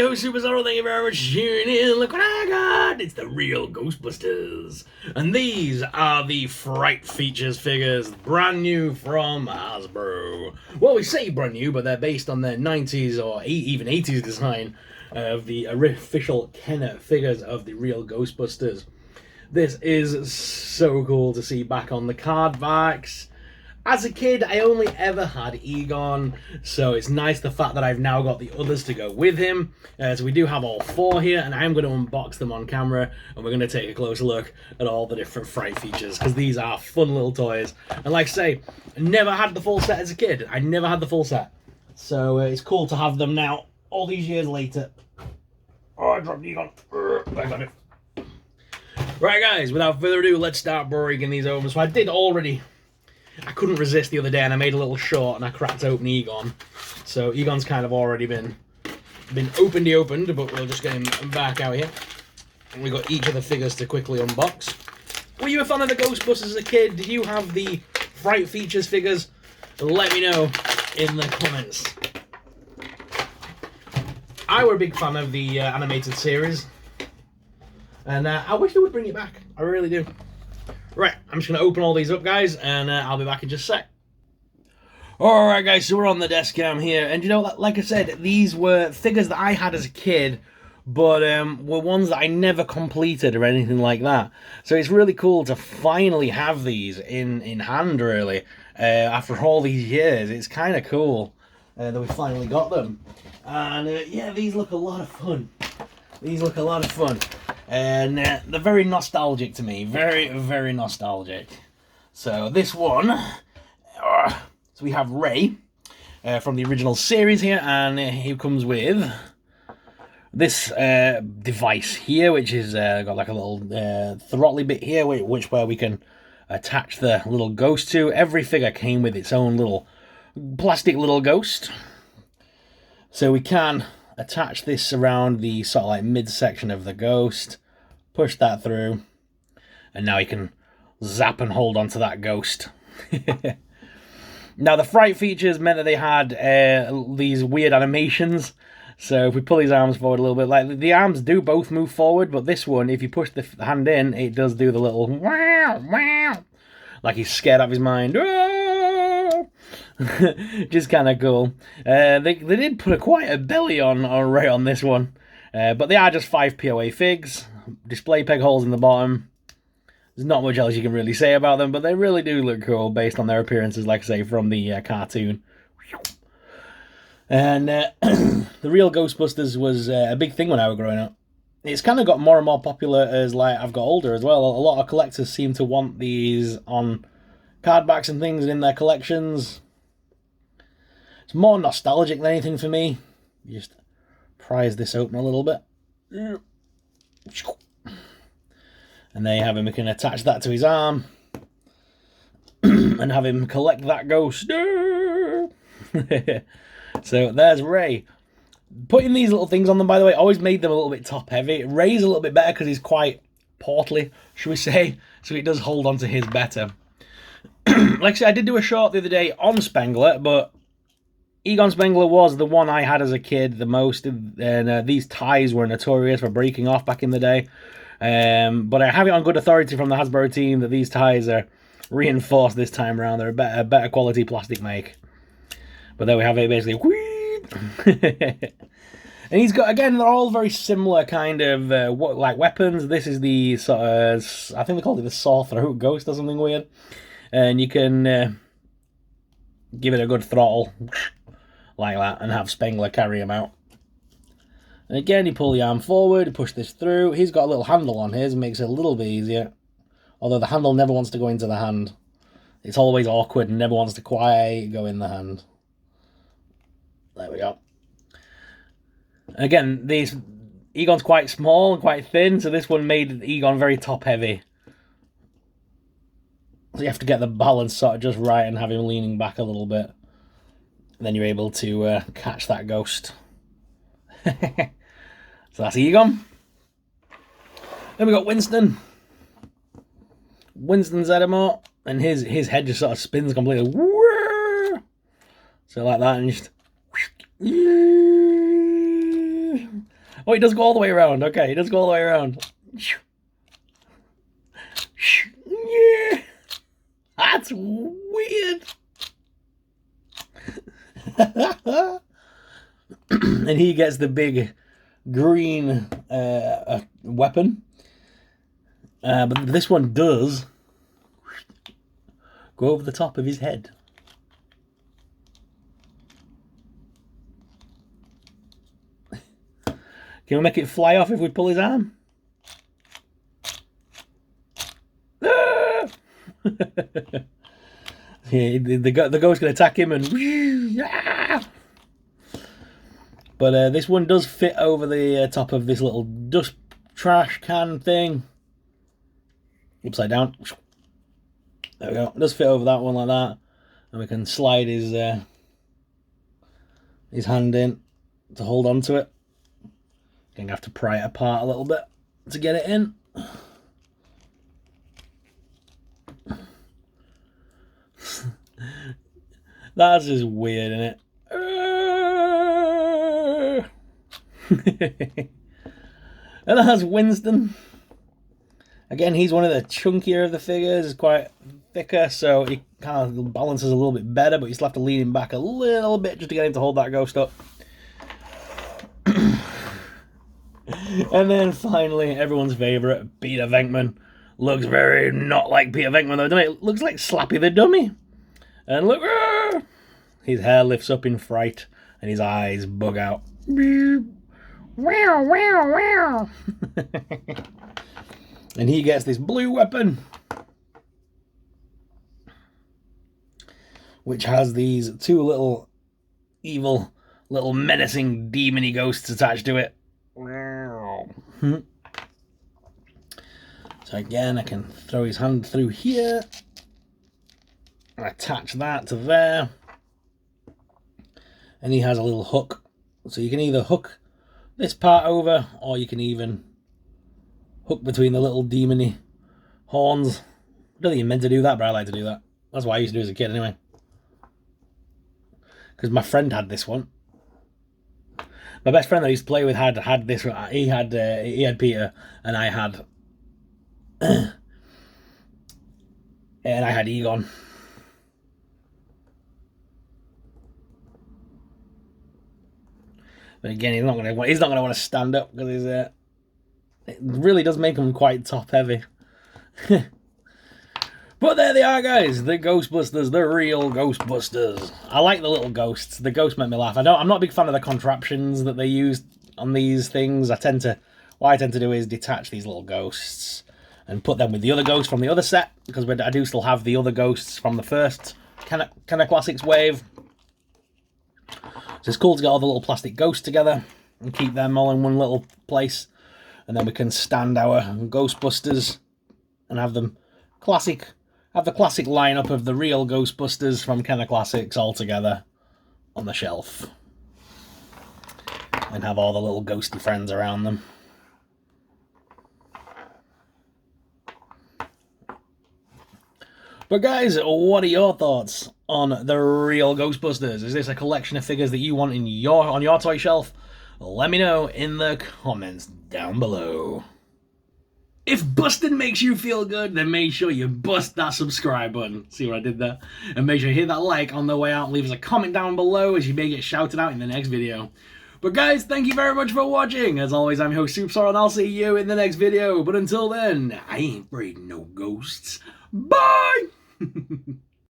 your host, SuperSorrell. Thank you very much for tuning in. Look what I got! It's the Real Ghostbusters. And these are the Fright Features figures, brand new from Hasbro. Well, we say brand new, but they're based on their 90s or even 80s design of the official Kenner figures of the Real Ghostbusters. This is so cool to see back on the card backs. As a kid, I only ever had Egon, so it's nice the fact that I've now got the others to go with him. So we do have all four here, and I'm going to unbox them on camera, and we're going to take a closer look at all the different Fright Features, because these are fun little toys. And like I say, I never had the full set as a kid. I never had the full set. So it's cool to have them now, all these years later. Oh, I dropped Egon. I got it. Right, guys, without further ado, let's start breaking these open. So I couldn't resist the other day, and I made a little short, and I cracked open Egon. So Egon's kind of already been opened, but we'll just get him back out here. And we got each of the figures to quickly unbox. Were you a fan of the Ghostbusters as a kid? Did you have the Fright Features figures? Let me know in the comments. I were a big fan of the animated series, and I wish they would bring it back. I really do. Right, I'm just going to open all these up, guys, and I'll be back in just a sec. Alright, guys, so we're on the desk cam here, and you know, like I said, these were figures that I had as a kid, but were ones that I never completed or anything like that. So it's really cool to finally have these in hand, really. After all these years, it's kind of cool that we finally got them. And yeah, these look a lot of fun. These look a lot of fun. And they're very nostalgic to me. Very, very nostalgic. So this one, so we have Ray from the original series here, and he comes with this device here, which is got like a little throttly bit here, where we can attach the little ghost to. Every figure came with its own little plastic little ghost. So we can attach this around the sort of like midsection of the ghost, push that through, and now you can zap and hold onto that ghost. Now the Fright Features meant that they had these weird animations. So if we pull these arms forward a little bit, like the arms do both move forward, but this one, if you push the hand in, it does do the little wow, wow, like he's scared out of his mind. Just kind of cool. They did put quite a belly on Ray on this one, but they are just 5 POA figs. Display peg holes in the bottom. There's not much else you can really say about them, but they really do look cool based on their appearances, like I say, from the cartoon. And the Real Ghostbusters was a big thing when I was growing up. It's kind of got more and more popular as like I've got older as well. A lot of collectors seem to want these on card backs and things in their collections. It's more nostalgic than anything for me. You just prise this open a little bit. And there you have him. We can attach that to his arm and have him collect that ghost. So there's Ray. Putting these little things on them, by the way, always made them a little bit top heavy. Ray's a little bit better because he's quite portly, should we say, so it does hold on to his better. Like I said, I did do a short the other day on Spengler, but Egon Spengler was the one I had as a kid the most, and these ties were notorious for breaking off back in the day. But I have it on good authority from the Hasbro team that these ties are reinforced this time around. They're a better quality plastic make. But there we have it, basically. And he's got, again, they're all very similar kind of like weapons. This is the sort of, I think they called it the sore throat ghost or something weird. And you can give it a good throttle like that and have Spengler carry him out. And again, you pull the arm forward, you push this through. He's got a little handle on his, makes it a little bit easier. Although the handle never wants to go into the hand. It's always awkward and never wants to quite go in the hand. There we go. Again, Egon's quite small and quite thin, so this one made Egon very top heavy. So you have to get the balance sort of just right and have him leaning back a little bit. And then you're able to catch that ghost. So that's Egon. Then we got Winston. Winston's Edamore, and his head just sort of spins completely. So like that, and just Oh, he does go all the way around. Okay, he does go all the way around. Yeah. That's weird. And he gets the big green weapon. But this one does go over the top of his head. Can we make it fly off if we pull his arm? Ah! Yeah, the ghost can attack him and... But this one does fit over the top of this little dust trash can thing. Upside down. There we go. It does fit over that one like that. And we can slide his hand in to hold on to it. Gonna have to pry it apart a little bit to get it in. That's just weird, isn't it? And that's Winston. Again, he's one of the chunkier of the figures. He's quite thicker, so he kind of balances a little bit better, but you still have to lean him back a little bit just to get him to hold that ghost up. And then finally, everyone's favourite, Peter Venkman. Looks very not like Peter Venkman though, doesn't it? It looks like Slappy the Dummy. And look, his hair lifts up in fright and his eyes bug out. Wow, wow, wow. And he gets this blue weapon, which has these two little evil, little menacing demon-y ghosts attached to it. Wow. So again, I can throw his hand through here and attach that to there. And he has a little hook. So you can either hook this part over, or you can even hook between the little demon-y horns. I don't think you're meant to do that, but I like to do that. That's what I used to do as a kid anyway. Because my friend had this one. My best friend that I used to play with had this. He had Peter, and I had Egon. But again, he's not gonna want to stand up because it really does make him quite top heavy. But there they are, guys. The Ghostbusters, the real Ghostbusters. I like the little ghosts. The ghosts make me laugh. I'm not a big fan of the contraptions that they use on these things. What I tend to do is detach these little ghosts and put them with the other ghosts from the other set, because I do still have the other ghosts from the first kind of Classics wave. So it's cool to get all the little plastic ghosts together and keep them all in one little place. And then we can stand our Ghostbusters and have them have the classic lineup of the real Ghostbusters from Kenner Classics all together on the shelf. And have all the little ghosty friends around them. But guys, what are your thoughts on the real Ghostbusters? Is this a collection of figures that you want on your toy shelf? Let me know in the comments down below. If busting makes you feel good, then make sure you bust that subscribe button. See what I did there? And make sure you hit that like on the way out and leave us a comment down below, as you may get shouted out in the next video. But guys, thank you very much for watching. As always, I'm your host SuperSorrell, and I'll see you in the next video. But until then, I ain't afraid of no ghosts. Bye!